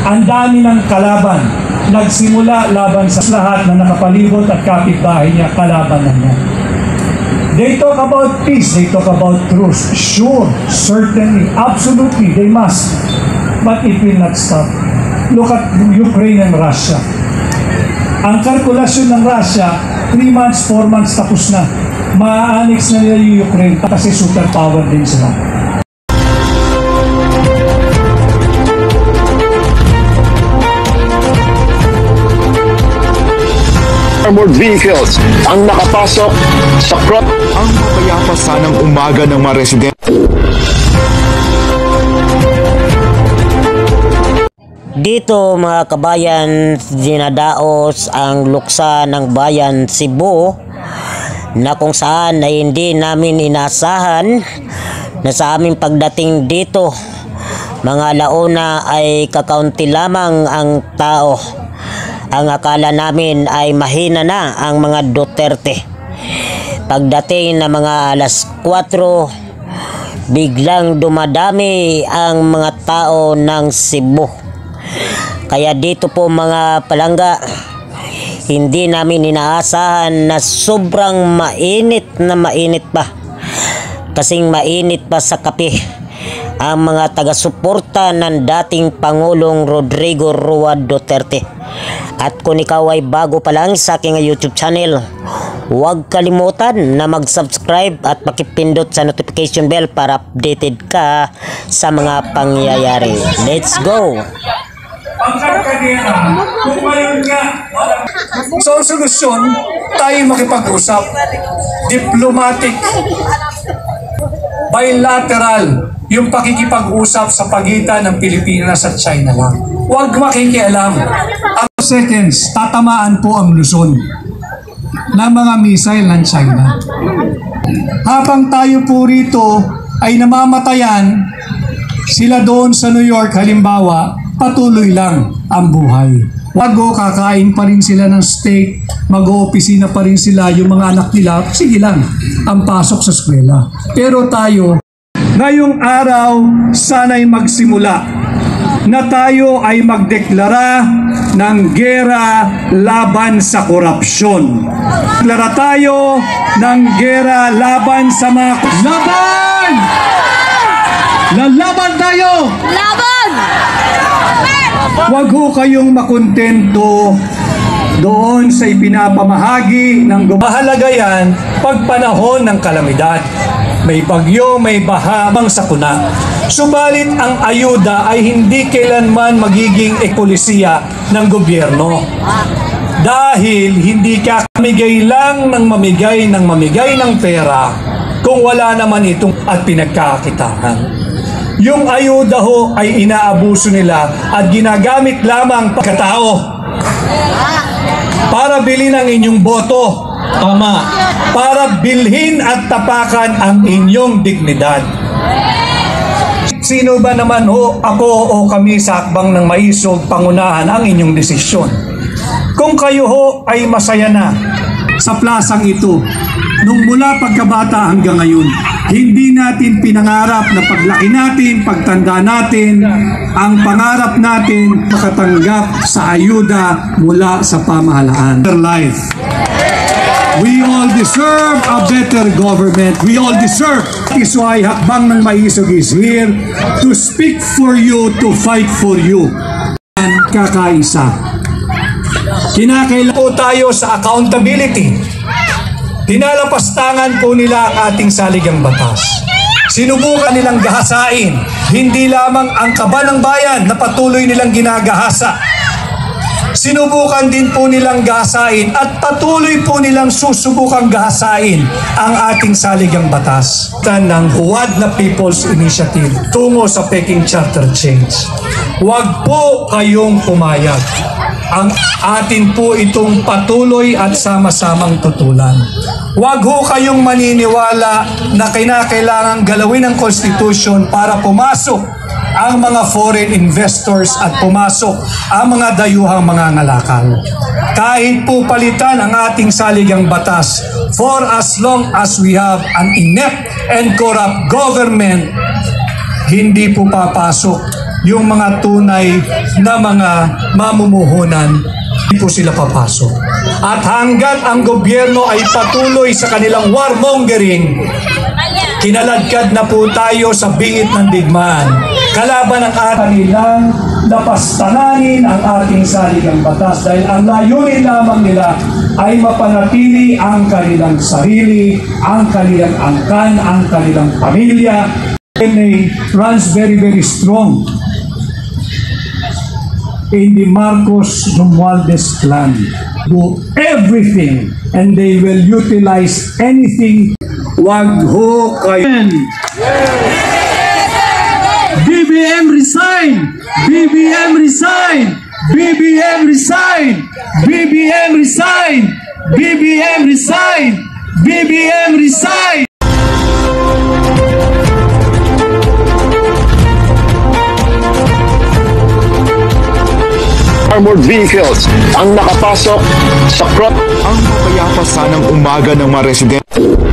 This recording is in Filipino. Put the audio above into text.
Ang dami ng kalaban. Nagsimula laban sa lahat na nakapalibot at kapitbahay niya, kalaban na niya. They talk about peace, they talk about truce. Sure, certainly, absolutely, they must. But it will not stop. Look at Ukraine and Russia. Ang kalkulasyon ng Russia, 3 months, 4 months tapos na. Ma-annex na nila yung Ukraine kasi superpower din sila. Armored vehicles ang nakapasok sa ang mapayapa sanang umaga ng mga residente. Dito mga kabayan, dinadaos ang luksa ng bayan Cebu na kung saan ay hindi namin inasahan na sa aming pagdating dito mga launa ay kakaunti lamang ang tao. Ang akala namin ay mahina na ang mga Duterte. Pagdating na mga alas 4, biglang dumadami ang mga tao ng Cebu. Kaya dito po mga palangga, hindi namin inaasahan na sobrang mainit pa. Kasing mainit pa sa kape ang mga taga-suporta ng dating Pangulong Rodrigo Roa Duterte. At kung ikaw ay bago pa lang sa aking YouTube channel, huwag kalimutan na mag-subscribe at makipindot sa notification bell para updated ka sa mga pangyayari. Let's go! So, solusyon, tayo makipag-usap. Diplomatic, bilateral, yung pakikipag-usap sa pagitan ng Pilipinas at China lang. Huwag makikialam. Ang seconds, tatamaan po ang Luzon ng mga missile ng China. Habang tayo po rito ay namamatayan, sila doon sa New York, halimbawa, patuloy lang ang buhay. Kakain pa rin sila ng steak, mag-oopisina pa rin sila, yung mga anak nila, sige lang, ang pasok sa eskwela. Pero tayo, ngayong araw, sana'y magsimula na tayo ay magdeklara ng gera laban sa korupsyon. Deklara tayo ng gera laban sa mga... Laban! Lalaban tayo! Laban! Huwag ho kayong makontento doon sa ipinapamahagi ng mahalaga yan pag panahon ng kalamidad. May bagyo, may baha, mang sakuna. Subalit ang ayuda ay hindi kailanman magiging ekolisiya ng gobyerno. Dahil hindi ka mamigay lang ng mamigay ng pera kung wala naman itong at pinagkakakitaan. Yung ayuda ho ay inaabuso nila at ginagamit lamang pagkatao para bilhin ang inyong boto. Tama. Para bilhin at tapakan ang inyong dignidad. Sino ba naman ho, ako o kami sa akbang ng maisog, pangunahan ang inyong desisyon? Kung kayo ho ay masaya na sa plasang ito, nung mula pagkabata hanggang ngayon, hindi natin pinangarap na paglaki natin, pagtanda natin, ang pangarap natin makatanggap sa ayuda mula sa pamahalaan. Life. We all deserve a better government. We all deserve. That is why Hakbang ng Maisog is here to speak for you, to fight for you. And kakaisa. Kinakailangan po tayo sa accountability. Dinalapastangan po nila ang ating saligang batas. Sinubukan nilang gahasain, hindi lamang ang kaba ng bayan na patuloy nilang ginagahasa. Sinubukan din po nilang gahasain at patuloy po nilang susubukang gahasain ang ating saligang batas ng huwad na People's Initiative tungo sa Peking Charter Change. Huwag po kayong pumayag. Ang atin po itong patuloy at sama-samang tutulan. Huwag ho kayong maniniwala na kinakailangang galawin ang Constitution para pumasok ang mga foreign investors at pumasok ang mga dayuhang mga ngalakal. Kahit po palitan ang ating saligang batas, for as long as we have an inept and corrupt government, hindi po papasok yung mga tunay na mga mamumuhunan, hindi po sila papasok. At hanggat ang gobyerno ay patuloy sa kanilang warmongering, kinaladkad na po tayo sa bingit ng digmaan. Kalaban ang kanilang napastananin ang ating saligang batas dahil ang layunin lamang nila ay mapanatili ang kanilang sarili, ang kanilang angkan, ang kanilang pamilya. DNA runs very, very strong in the Marcos Romualdez clan. Do everything and they will utilize anything. Wag ho kayo. BBM resign! BBM resign! BBM resign! BBM resign! BBM resign! BBM resign! Armored vehicles ang nakapasok sa Ang mapayapa sanang umaga ng mga residente